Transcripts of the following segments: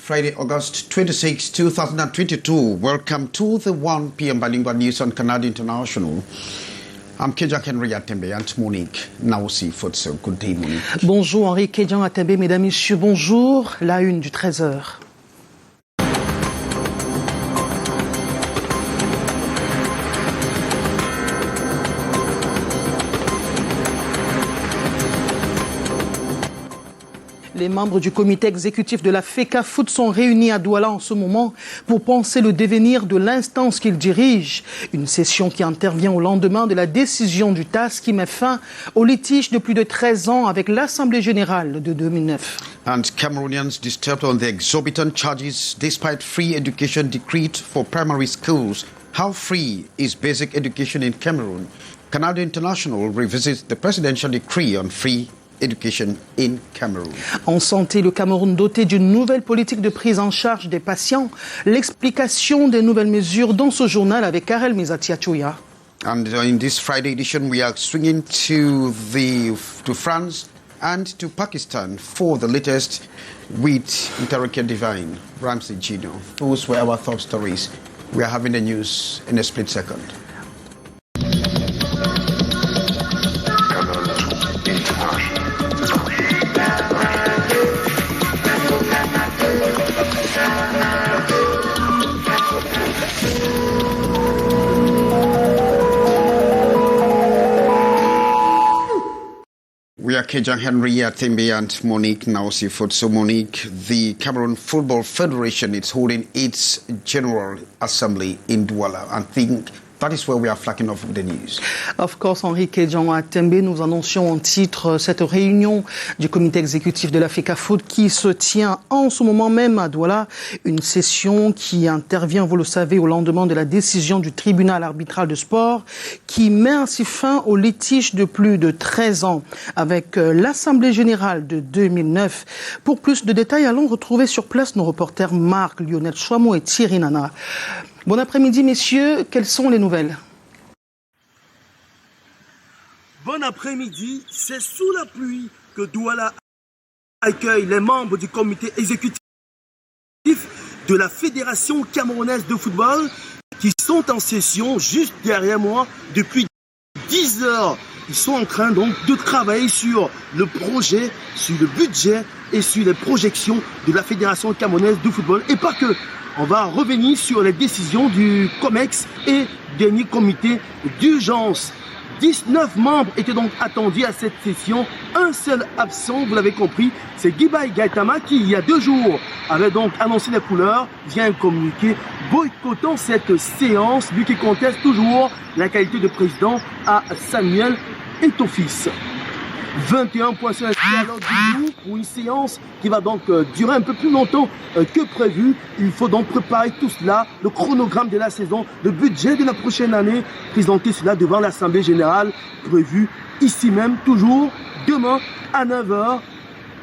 Friday, August 26, 2022. Welcome to the 1 p.m. bilingual news on Canada International. I'm Kejan Henry Atembe and Monique Naosi Futso. Good day, Monique. Bonjour Henri Kejan Atembe, mesdames, messieurs, bonjour. La une du 13h. Les membres du comité exécutif de la FECAFOOT sont réunis à Douala en ce moment pour penser le devenir de l'instance qu'ils dirigent. Une session qui intervient au lendemain de la décision du TAS qui met fin au litige de plus de 13 ans avec l'Assemblée générale de 2009. And Cameroonians disturbed on the exorbitant charges despite free education decreed for primary schools. How free is basic education in Cameroon? Canada International revisits the presidential decree on free education in Cameroon. En santé, le Cameroun doté d'une nouvelle politique de prise en charge des patients. L'explication des nouvelles mesures dans ce journal avec Karel Mizatiachouya. And in this Friday edition, we are swinging to France and to Pakistan for the latest with Interrogate Divine, Ramsey Gino. Those were our top stories. We are having the news in a split second. We are Kejan Henry Atembe and Monique Naosi Futso. Monique, the Cameroon Football Federation is holding its General Assembly in Douala. I think that is where we are flagging off with the news. Of course, Henri Kejan Atembe, nous annoncions en titre cette réunion du comité exécutif de la FECAFOOT qui se tient en ce moment même à Douala. Une session qui intervient, vous le savez, au lendemain de la décision du tribunal arbitral de sport qui met ainsi fin au litige de plus de 13 ans avec l'Assemblée générale de 2009. Pour plus de détails, allons retrouver sur place nos reporters Marc, Lionel Chouamou et Thierry Nana. Bon après-midi, messieurs. Quelles sont les nouvelles? Bon après-midi. C'est sous la pluie que Douala accueille les membres du comité exécutif de la Fédération camerounaise de football qui sont en session juste derrière moi depuis 10 heures. Ils sont en train donc de travailler sur le projet, sur le budget et sur les projections de la Fédération camerounaise de football. Et pas que. On va revenir sur les décisions du COMEX et dernier comité d'urgence. 19 membres étaient donc attendus à cette session. Un seul absent, vous l'avez compris, c'est Guibaï Gaïtama qui, il y a 2 jours, avait donc annoncé les couleurs via un communiqué boycottant cette séance, lui qui conteste toujours la qualité de président à Samuel Etofis. 21 points sur alors du jour pour une séance qui va donc durer un peu plus longtemps que prévu. Il faut donc préparer tout cela, le chronogramme de la saison, le budget de la prochaine année, présenter cela devant l'Assemblée générale prévue ici même, toujours demain à 9h.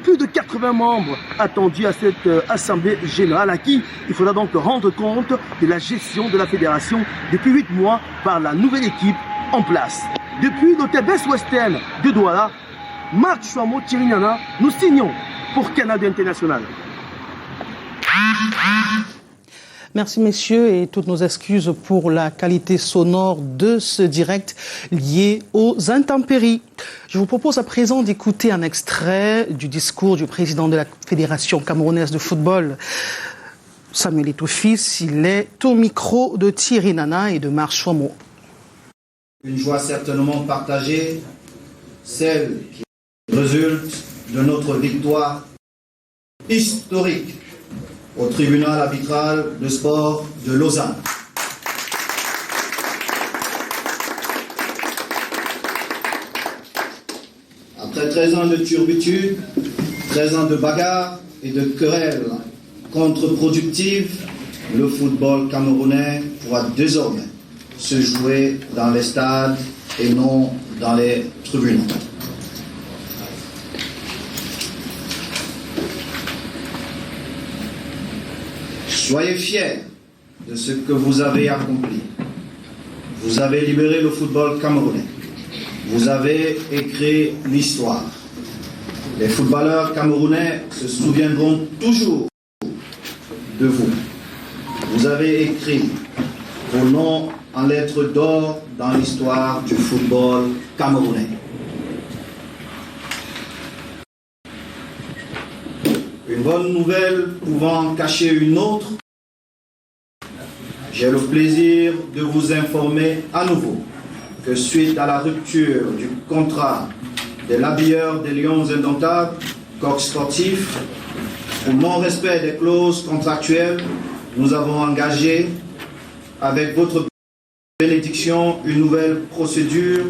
Plus de 80 membres attendus à cette Assemblée générale à qui il faudra donc rendre compte de la gestion de la fédération depuis 8 mois par la nouvelle équipe en place. Depuis l'hôtel Best Western de Douala, Marc Chouamou, Thierry Nana, nous signons pour Canada International. Merci messieurs et toutes nos excuses pour la qualité sonore de ce direct lié aux intempéries. Je vous propose à présent d'écouter un extrait du discours du président de la Fédération camerounaise de football, Samuel Etofis. Il est au micro de Thierry Nana et de Marc Chouamou. Une joie certainement partagée, celle qui résulte de notre victoire historique au tribunal arbitral de sport de Lausanne. Après 13 ans de turbitude, 13 ans de bagarres et de querelles contre-productives, le football camerounais pourra désormais se jouer dans les stades et non dans les tribunaux. Soyez fiers de ce que vous avez accompli. Vous avez libéré le football camerounais. Vous avez écrit l'histoire. Les footballeurs camerounais se souviendront toujours de vous. Vous avez écrit vos noms en lettres d'or dans l'histoire du football camerounais. Une bonne nouvelle pouvant cacher une autre, j'ai le plaisir de vous informer à nouveau que suite à la rupture du contrat de l'habilleur des Lions Indomptables, Coq Sportif, pour non-respect des clauses contractuelles, nous avons engagé avec votre bénédiction une nouvelle procédure.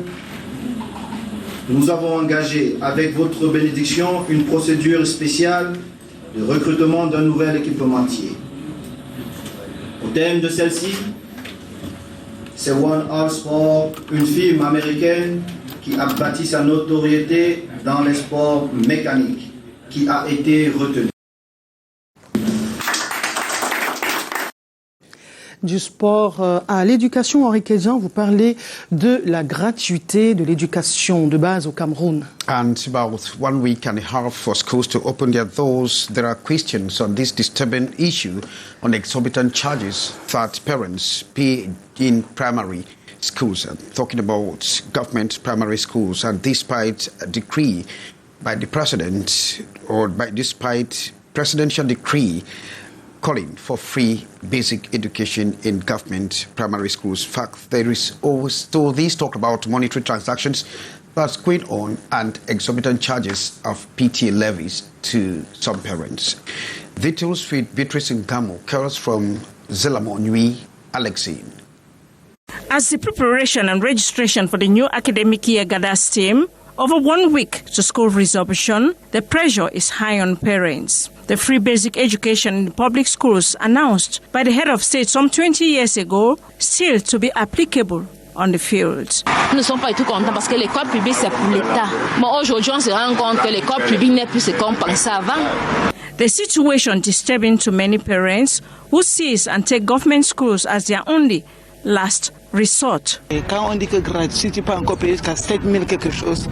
Nous avons engagé avec votre bénédiction une procédure spéciale de recrutement d'un nouvel équipementier. Au thème de celle-ci, c'est One All Sport, une firme américaine qui a bâti sa notoriété dans les sports mécaniques, qui a été retenue. Du sport à l'éducation, Henri Kédian, vous parlez de la gratuité de l'éducation de base au Cameroun. And about 1 week and a half for schools to open their doors, there are questions on this disturbing issue on exorbitant charges that parents pay in primary schools. I'm talking about government primary schools, and despite a decree by the president, or despite presidential decree calling for free basic education in government primary schools. In fact, there is always still this talk about monetary transactions that's going on and exorbitant charges of PTA levies to some parents. Details with Beatrice Ngamo, curls from Zelamo Nui, Alexine. As the preparation and registration for the new academic year gathers steam, over 1 week to school resumption, the pressure is high on parents. The free basic education in public schools announced by the head of state some 20 years ago still to be applicable on the field. Nous ne sommes pas du tout contents parce que l'école publique c'est pour l'État. Mais aujourd'hui on se rend compte que l'école publique n'est plus ce qu'on pensait avant. The situation disturbing to many parents who seize and take government schools as their only last resort. Quand on dit que gratuit, tu peux encore payer jusqu'à 7 000 quelque chose.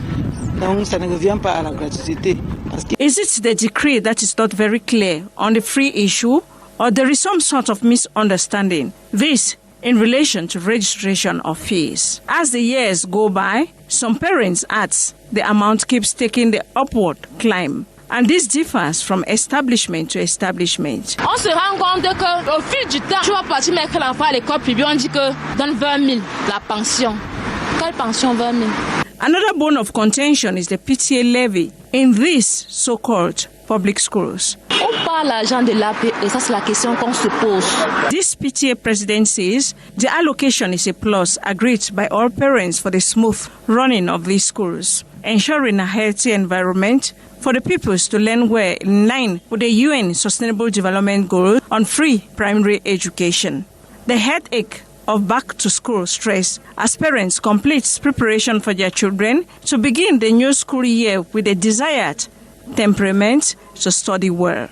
Donc ça ne revient pas à la gratuité. Is it the decree that is not very clear on the free issue, or there is some sort of misunderstanding? This in relation to registration of fees. As the years go by, some parents add the amount keeps taking the upward climb. And this differs from establishment to establishment. On se rend compte qu'au fil du temps, tu vas partir mettre l'enfant à l'école publique, on dit que donne 20 000 la pension. Quelle pension 20 000? Another bone of contention is the PTA levy in these so-called public schools. On parle l'argent de l'APE et ça c'est la question qu'on se pose. This PTA president says the allocation is a plus agreed by all parents for the smooth running of these schools, ensuring a healthy environment for the pupils to learn well in line with the UN Sustainable Development Goal on free primary education. The headache of back-to-school stress as parents complete preparation for their children to begin the new school year with a desired temperament to study well.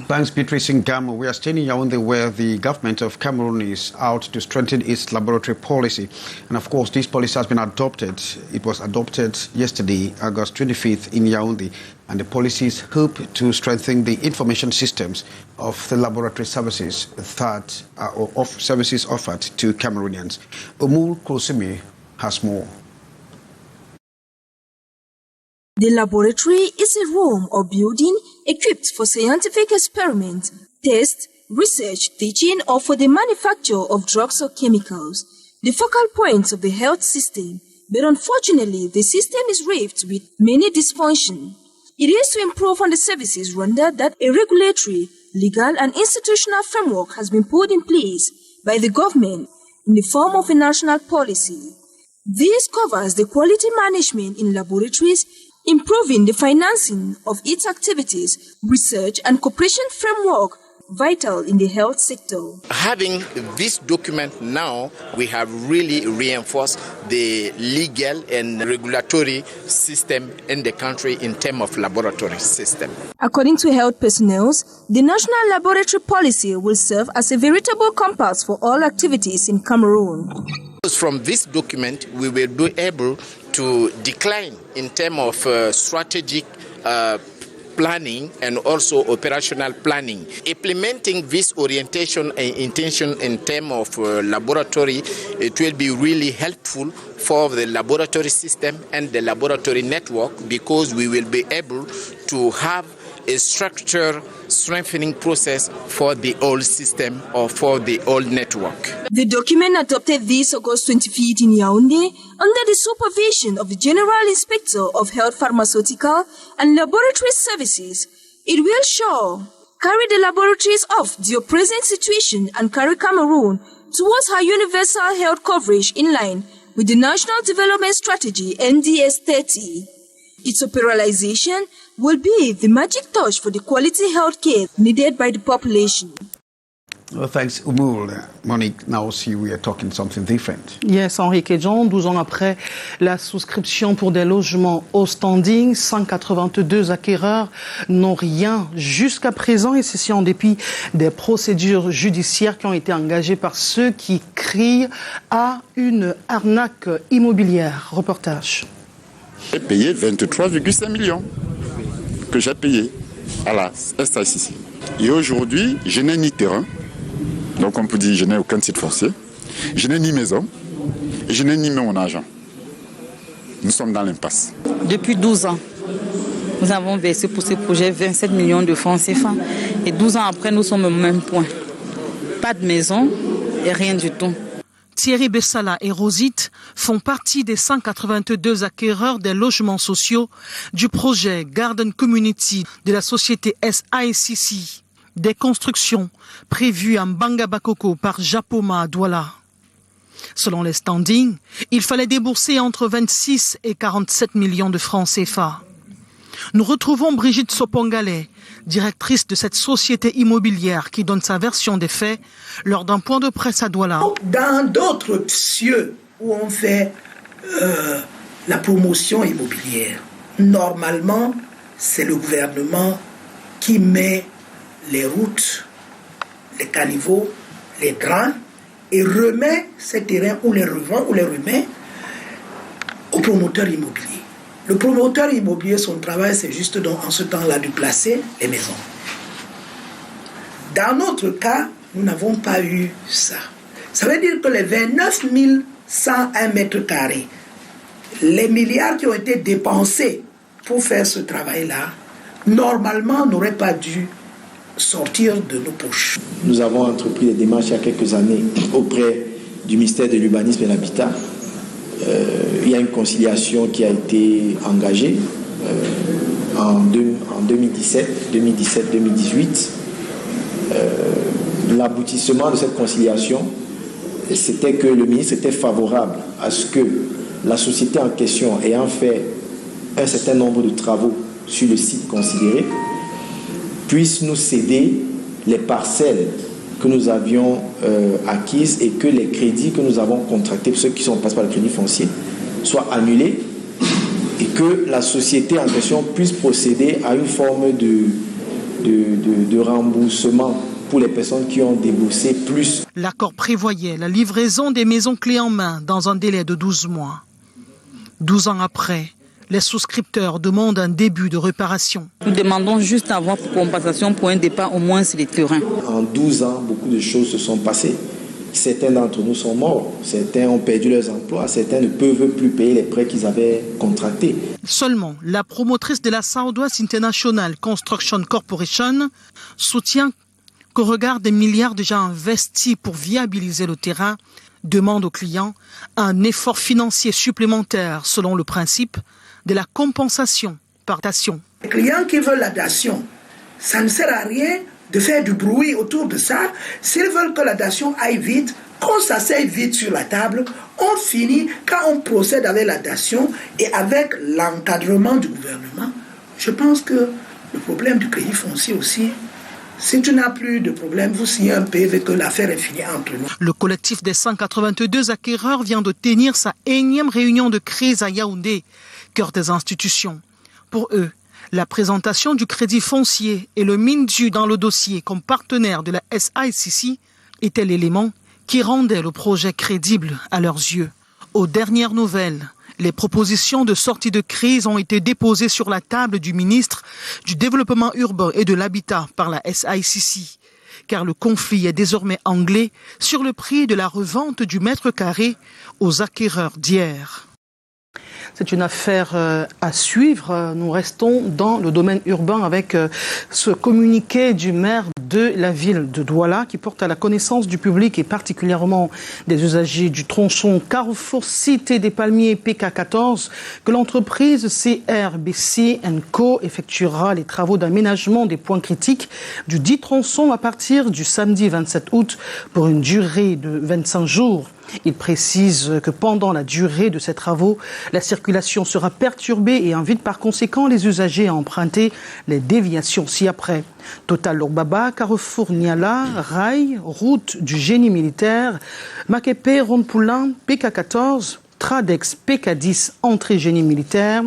Thanks, Beatrice Ngamo. We are staying in Yaoundé, where the government of Cameroon is out to strengthen its laboratory policy. And of course, this policy has been adopted. It was adopted yesterday, August 25th, in Yaoundé. And the policies hope to strengthen the information systems of the laboratory services that are of services offered to Cameroonians. Omul Kosimi has more. The laboratory is a room or building equipped for scientific experiments, tests, research, teaching, or for the manufacture of drugs or chemicals, the focal points of the health system. But unfortunately, the system is rife with many dysfunctions. It is to improve on the services rendered that a regulatory, legal, and institutional framework has been put in place by the government in the form of a national policy. This covers the quality management in laboratories, improving the financing of its activities, research and cooperation framework vital in the health sector. Having this document now, we have really reinforced the legal and regulatory system in the country in terms of laboratory system. According to health personnel, the national laboratory policy will serve as a veritable compass for all activities in Cameroon. From this document, we will be able to decline in terms of strategic planning and also operational planning. Implementing this orientation and intention in terms of laboratory, it will be really helpful for the laboratory system and the laboratory network, because we will be able to have a structure strengthening process for the whole system or for the whole network. The document adopted this August 25th in Yaoundé under the supervision of the General Inspector of Health, Pharmaceutical and Laboratory Services. It will carry the laboratories of the present situation and carry Cameroon towards her universal health coverage in line with the National Development Strategy NDS 30. Its operationalization will be the magic touch for the quality health care needed by the population. Well, thanks, Oumoul. Monique, now see we are talking something different. Yes, Henri Kedjan, 12 ans après la souscription pour des logements au standing, 182 acquéreurs n'ont rien jusqu'à présent, et ceci en dépit des procédures judiciaires qui ont été engagées par ceux qui crient à une arnaque immobilière. Reportage. J'ai payé 23,5 millions que j'ai payé à la SACC. Et aujourd'hui, je n'ai ni terrain, donc on peut dire que je n'ai aucun titre foncier, je n'ai ni maison et je n'ai ni mon argent. Nous sommes dans l'impasse. Depuis 12 ans, nous avons versé pour ce projet 27 millions de francs CFA. Et 12 ans après, nous sommes au même point. Pas de maison et rien du tout. Thierry Bessala et Rosite font partie des 182 acquéreurs des logements sociaux du projet Garden Community de la société SACC. Des constructions prévues en Bangabakoko par Japoma à Douala. Selon les standings, il fallait débourser entre 26 et 47 millions de francs CFA. Nous retrouvons Brigitte Sopongale, directrice de cette société immobilière qui donne sa version des faits lors d'un point de presse à Douala. Dans d'autres cieux où on fait la promotion immobilière, normalement, c'est le gouvernement qui met les routes, les caniveaux, les drains et remet ces terrains ou les revend ou les remet au promoteur immobilier. Le promoteur immobilier, son travail, c'est juste donc en ce temps-là de placer les maisons. Dans notre cas, nous n'avons pas eu ça. Ça veut dire que les 29 101 mètres carrés, les milliards qui ont été dépensés pour faire ce travail-là, normalement, n'auraient pas dû sortir de nos poches. Nous avons entrepris des démarches il y a quelques années auprès du ministère de l'Urbanisme et de l'Habitat. Il y a une conciliation qui a été engagée en 2017-2018. L'aboutissement de cette conciliation, c'était que le ministre était favorable à ce que la société en question, ayant fait un certain nombre de travaux sur le site considéré, puisse nous céder les parcelles que nous avions acquises et que les crédits que nous avons contractés, ceux qui sont passés par le crédit foncier, soient annulés et que la société en question puisse procéder à une forme de remboursement pour les personnes qui ont déboursé plus. L'accord prévoyait la livraison des maisons clés en main dans un délai de 12 mois. 12 ans après, les souscripteurs demandent un début de réparation. Nous demandons juste à avoir pour compensation pour un départ au moins sur les terrains. En 12 ans, beaucoup de choses se sont passées. Certains d'entre nous sont morts, certains ont perdu leurs emplois, certains ne peuvent plus payer les prêts qu'ils avaient contractés. Seulement, la promotrice de la Southwest International Construction Corporation soutient qu'au regard des milliards déjà investis pour viabiliser le terrain, demande aux clients un effort financier supplémentaire selon le principe de la compensation par datation. Les clients qui veulent la datation, ça ne sert à rien de faire du bruit autour de ça. S'ils veulent que la datation aille vite, qu'on s'asseye vite sur la table, on finit quand on procède avec la datation et avec l'encadrement du gouvernement. Je pense que le problème du crédit foncier aussi, si tu n'as plus de problème, vous signez un PV que l'affaire est finie entre nous. Le collectif des 182 acquéreurs vient de tenir sa énième réunion de crise à Yaoundé, cœur des institutions. Pour eux, la présentation du crédit foncier et le MINDU dans le dossier comme partenaire de la SACC étaient l'élément qui rendait le projet crédible à leurs yeux. Aux dernières nouvelles, Les propositions de sortie de crise ont été déposées sur la table du ministre du Développement urbain et de l'Habitat par la SICC, car le conflit est désormais anglais sur le prix de la revente du mètre carré aux acquéreurs d'hier. C'est une affaire à suivre. Nous restons dans le domaine urbain avec ce communiqué du maire de la ville de Douala qui porte à la connaissance du public et particulièrement des usagers du tronçon Carrefour Cité des Palmiers PK14 que l'entreprise CRBC & Co effectuera les travaux d'aménagement des points critiques du dit tronçon à partir du samedi 27 août pour une durée de 25 jours. Il précise que pendant la durée de ces travaux, la circulation sera perturbée et invite par conséquent les usagers à emprunter les déviations ci-après. Total Lorbaba, Carrefour Niala, Rail, route du génie militaire, Makepe, Ronpoulin, PK14, Tradex, PK10, entrée génie militaire,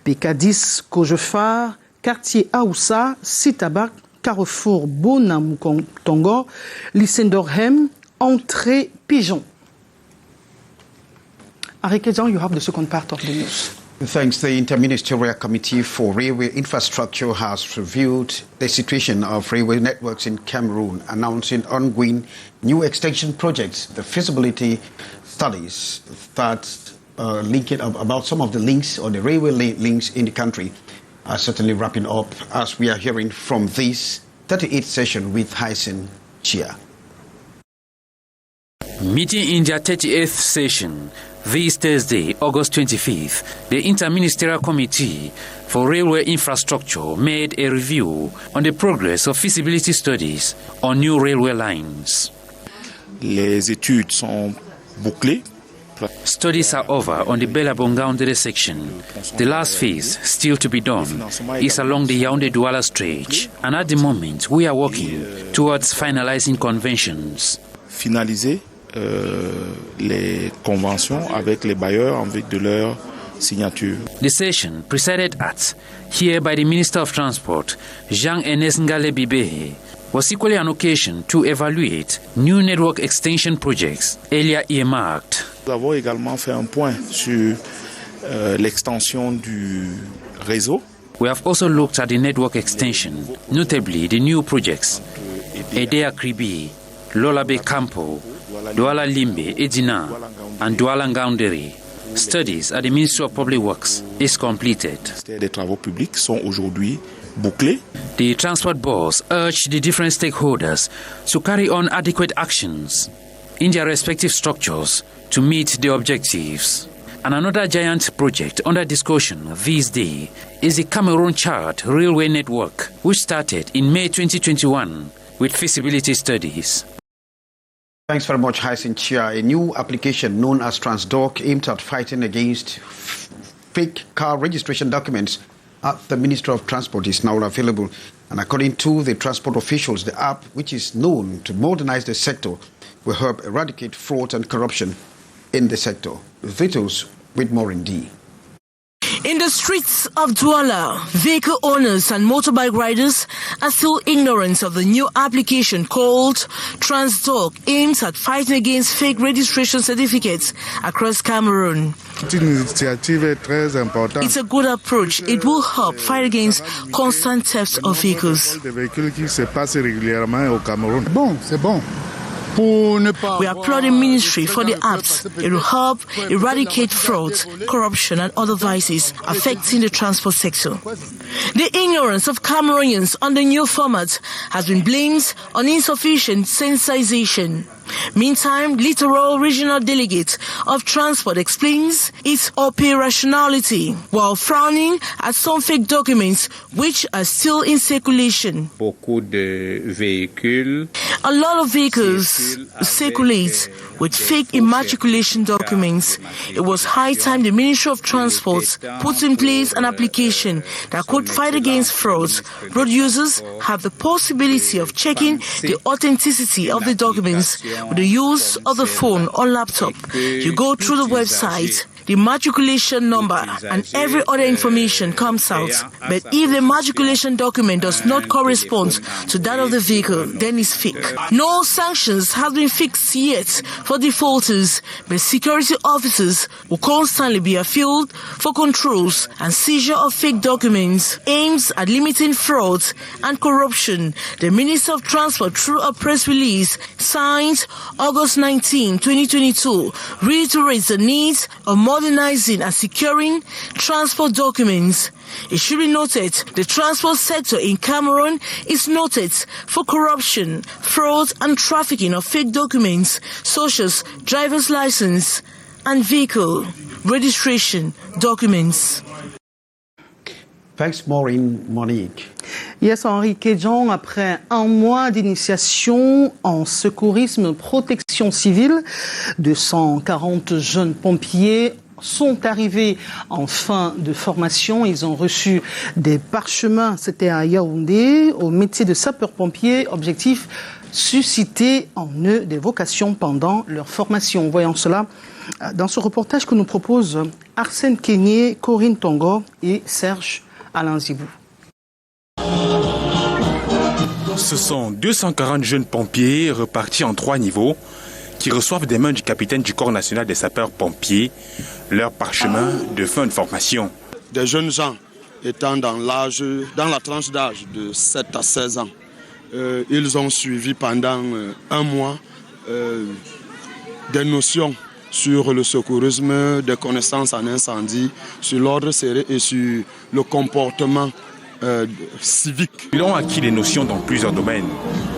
PK10, Kojefar, quartier Aoussa, Sitabac, Carrefour Bonamoukontongo, Lycée-Dorhem, entrée Pigeon. Arikejan, you have the second part of the news. Thanks. The Interministerial Committee for Railway Infrastructure has reviewed the situation of railway networks in Cameroon, announcing ongoing new extension projects, the feasibility studies that linking up about some of the links or the railway links in the country are certainly wrapping up as we are hearing from this 38th session with Hyacin Chia. Meeting in their 38th session, this Thursday, August 25th, the Interministerial Committee for Railway Infrastructure made a review on the progress of feasibility studies on new railway lines. Les études sont bouclées. Studies are over on the Bela-Bongaoundere section. The last phase, still to be done, is along the Yaoundé-Douala stretch, and at the moment we are working towards finalizing conventions. Finaliser les conventions avec les bailleurs en vue de leur signature. The session, presided at here by the Minister of Transport, Jean-Ernest Ngale Bibehe, was equally an occasion to evaluate new network extension projects earlier earmarked. Nous avons également fait un point sur l'extension du réseau. We have also looked at the network extension, notably the new projects Edea Kribi, Lolabe Campo, Douala Limbe, Edina, and Douala Ngaoundere. Studies at the Ministry of Public Works is completed. Les travaux publics sont aujourd'hui bouclés. The Transport Boards urge the different stakeholders to carry on adequate actions in their respective structures to meet the objectives. And another giant project under discussion these days is the Cameroon-Chad Railway Network, which started in May 2021 with feasibility studies. Thanks very much, Hyacin Chia. A new application known as TransDoc aimed at fighting against fake car registration documents at the Ministry of Transport is now available. And according to the transport officials, the app, which is known to modernize the sector, will help eradicate fraud and corruption in the sector. Details with more in D. In the streets of Douala, vehicle owners and motorbike riders are still ignorant of the new application called TransDoc, aimed at fighting against fake registration certificates across Cameroon. It's a good approach. It will help fight against constant theft of vehicles. We applaud the ministry for the apps. It will help eradicate fraud, corruption and other vices affecting the transport sector. The ignorance of Cameroonians on the new format has been blamed on insufficient sensitization. Meantime, Littoral Regional Delegate of Transport explains its operationality while frowning at some fake documents which are still in circulation. A lot of vehicles circulate with fake immatriculation documents. It was high time the Ministry of Transport put in place an application that could fight against frauds. Road users have the possibility of checking the authenticity of the documents with the use of the phone or laptop. You go through the website, the matriculation number and every other information comes out. But if the matriculation document does not correspond to that of the vehicle, then it's fake. No sanctions have been fixed yet for defaulters, but security officers will constantly be afield for controls and seizure of fake documents aims at limiting fraud and corruption. The Minister of Transport, through a press release signed August 19, 2022, reiterates the need of modernizing and securing transport documents. It should be noted the transport sector in Cameroon is noted for corruption, fraud and trafficking of fake documents such as driver's license and vehicle registration documents. Thanks, Maureen. Monique. Yes, Henri Kédjan, après un mois d'initiation en secourisme protection civile, 240 jeunes pompiers sont arrivés en fin de formation. Ils ont reçu des parchemins, c'était à Yaoundé, au métier de sapeur-pompier. Objectif, susciter en eux des vocations pendant leur formation. Voyons cela dans ce reportage que nous proposent Arsène Kenyé, Corinne Tongo et Serge Alain Zibou. Ce sont 240 jeunes pompiers repartis en 3 niveaux qui reçoivent des mains du capitaine du Corps national des sapeurs-pompiers leur parchemin de fin de formation. Des jeunes gens étant dans la tranche d'âge de 7 à 16 ans, ils ont suivi pendant un mois des notions sur le secourisme, des connaissances en incendie, sur l'ordre serré et sur le comportement civique. Ils ont acquis des notions dans plusieurs domaines,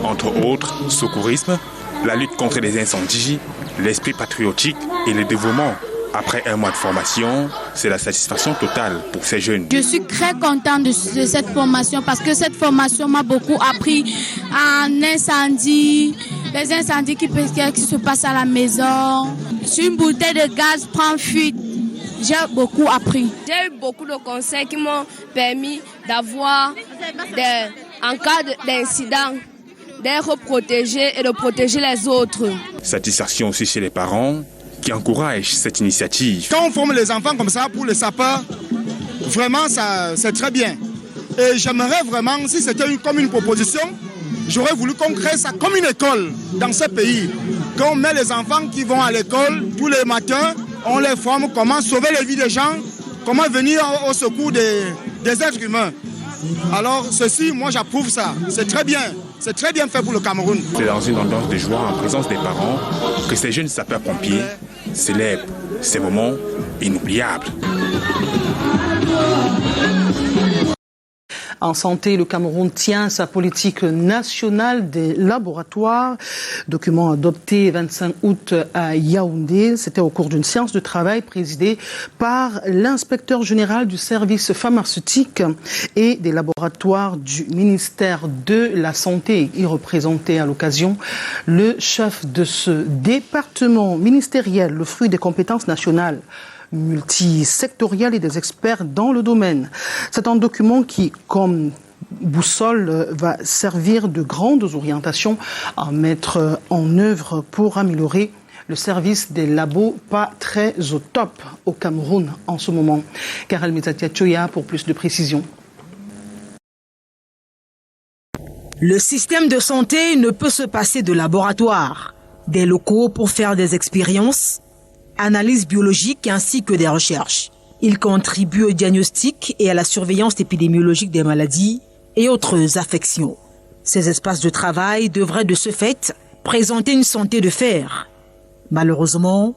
entre autres secourisme, la lutte contre les incendies, l'esprit patriotique et le dévouement. Après un mois de formation, c'est la satisfaction totale pour ces jeunes. Je suis très contente de cette formation parce que cette formation m'a beaucoup appris en incendie, les incendies qui se passent à la maison. Si une bouteille de gaz prend fuite, j'ai beaucoup appris. J'ai eu beaucoup de conseils qui m'ont permis d'avoir, en cas d'incident, d'être protégé et de protéger les autres. Satisfaction aussi chez les parents qui encouragent cette initiative. Quand on forme les enfants comme ça pour les sapeurs, vraiment c'est très bien. Et j'aimerais vraiment, si c'était comme une proposition, j'aurais voulu qu'on crée ça comme une école dans ce pays. Qu'on met les enfants qui vont à l'école tous les matins, on les forme comment sauver les vies des gens, comment venir au secours des êtres humains. Alors ceci, moi j'approuve ça, c'est très bien fait pour le Cameroun. C'est dans une ambiance de joie en présence des parents que ces jeunes sapeurs-pompiers célèbrent ces moments inoubliables. En santé, le Cameroun tient sa politique nationale des laboratoires. Document adopté 25 août à Yaoundé. C'était au cours d'une séance de travail présidée par l'inspecteur général du service pharmaceutique et des laboratoires du ministère de la Santé. Il représentait à l'occasion le chef de ce département ministériel, le fruit des compétences nationales multisectorielles et des experts dans le domaine. C'est un document qui, comme boussole, va servir de grandes orientations à mettre en œuvre pour améliorer le service des labos, pas très au top au Cameroun en ce moment. Karel Mizatiachoya pour plus de précisions. Le système de santé ne peut se passer de laboratoires, des locaux pour faire des expériences, analyses biologiques ainsi que des recherches. Il contribue au diagnostic et à la surveillance épidémiologique des maladies et autres affections. Ces espaces de travail devraient de ce fait présenter une santé de fer. Malheureusement,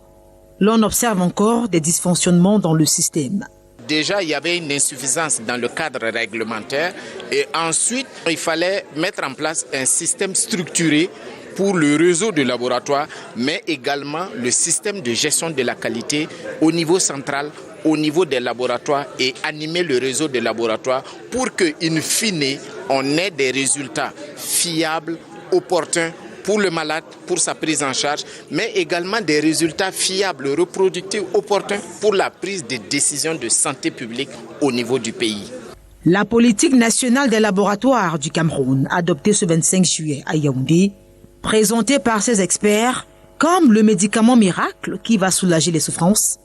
l'on observe encore des dysfonctionnements dans le système. Déjà, il y avait une insuffisance dans le cadre réglementaire et ensuite, il fallait mettre en place un système structuré pour le réseau de laboratoires, mais également le système de gestion de la qualité au niveau central, au niveau des laboratoires et animer le réseau des laboratoires pour que, in fine, on ait des résultats fiables, opportuns pour le malade, pour sa prise en charge, mais également des résultats fiables, reproductifs, opportuns pour la prise de décisions de santé publique au niveau du pays. La politique nationale des laboratoires du Cameroun, adoptée ce 25 juillet à Yaoundé, présentée par ses experts comme le médicament miracle qui va soulager les souffrances,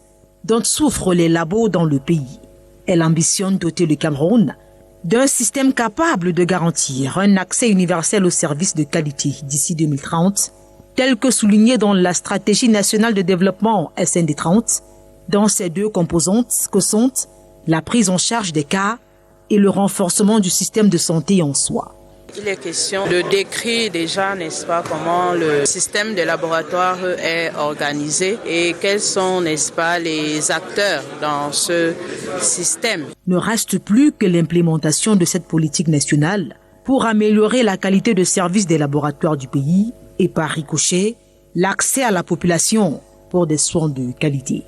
dont souffrent les labos dans le pays. Elle ambitionne doter le Cameroun d'un système capable de garantir un accès universel aux services de qualité d'ici 2030, tel que souligné dans la stratégie nationale de développement SND 30, dans ses deux composantes que sont la prise en charge des cas et le renforcement du système de santé en soi. Il est question de décrire déjà, n'est-ce pas, comment le système de laboratoire est organisé et quels sont, n'est-ce pas, les acteurs dans ce système. Ne reste plus que l'implémentation de cette politique nationale pour améliorer la qualité de service des laboratoires du pays et par ricochet, l'accès à la population pour des soins de qualité.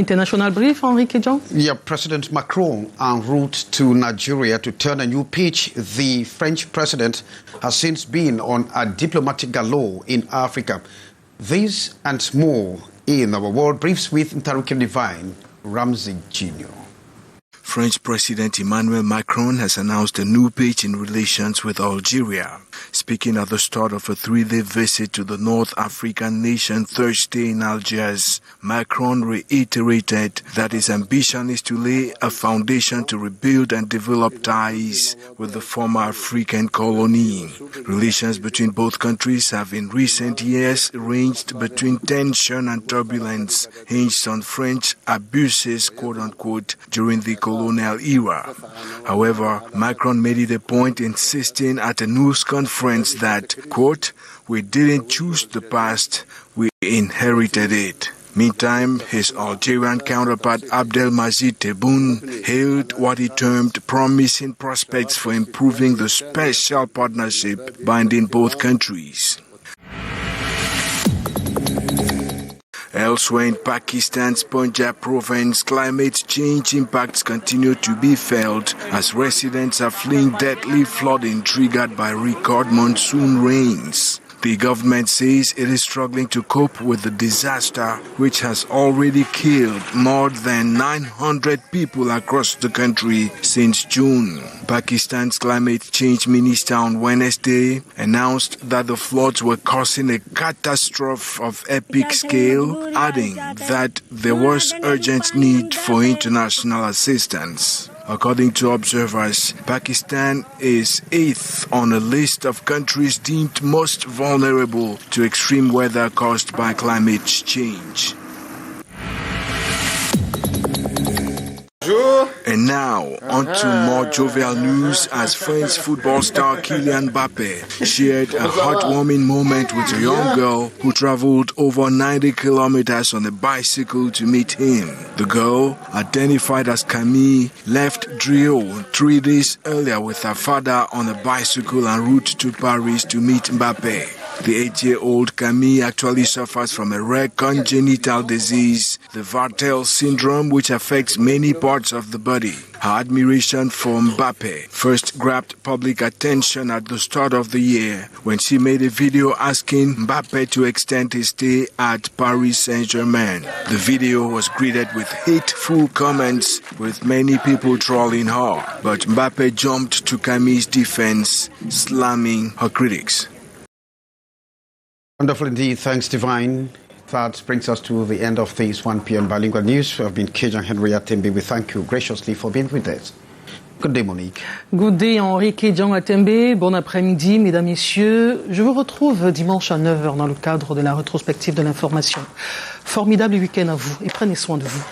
International brief, Henri Kedjan. Yeah, President Macron en route to Nigeria to turn a new page. The French president has since been on a diplomatic galore in Africa. This and more in our World Briefs with Ntaruki Divine, Ramsey Jr. French President Emmanuel Macron has announced a new page in relations with Algeria. Speaking at the start of a 3-day visit to the North African nation Thursday in Algiers, Macron reiterated that his ambition is to lay a foundation to rebuild and develop ties with the former African colony. Relations between both countries have in recent years ranged between tension and turbulence hinged on French abuses, quote-unquote, during the colonial era. However, Macron made it a point insisting at a news conference that, quote, we didn't choose the past, we inherited it. Meantime, his Algerian counterpart Abdelmajid Tebboune hailed what he termed promising prospects for improving the special partnership binding both countries. Elsewhere in Pakistan's Punjab province, climate change impacts continue to be felt as residents are fleeing deadly flooding triggered by record monsoon rains. The government says it is struggling to cope with the disaster, which has already killed more than 900 people across the country since June. Pakistan's climate change minister on Wednesday announced that the floods were causing a catastrophe of epic scale, adding that there was urgent need for international assistance. According to observers, Pakistan is 8th on a list of countries deemed most vulnerable to extreme weather caused by climate change. And now, on to more jovial news as French football star Kylian Mbappé shared a heartwarming moment with a young girl who traveled over 90 kilometers on a bicycle to meet him. The girl, identified as Camille, left Drio 3 days earlier with her father on a bicycle en route to Paris to meet Mbappé. The 8-year-old Camille actually suffers from a rare congenital disease, the Vartel syndrome, which affects many parts of the body. Her admiration for Mbappé first grabbed public attention at the start of the year when she made a video asking Mbappé to extend his stay at Paris Saint-Germain. The video was greeted with hateful comments, with many people trolling her. But Mbappé jumped to Camille's defense, slamming her critics. Wonderful indeed. Thanks, Divine. That brings us to the end of this 1 p.m. bilingual news. I've been Kejan Henry Atembe. We thank you graciously for being with us. Good day, Monique. Good day, Henri Kejan Atembe. Bon après-midi, mesdames, messieurs. Je vous retrouve dimanche à 9h dans le cadre de la rétrospective de l'information. Formidable week-end à vous et prenez soin de vous.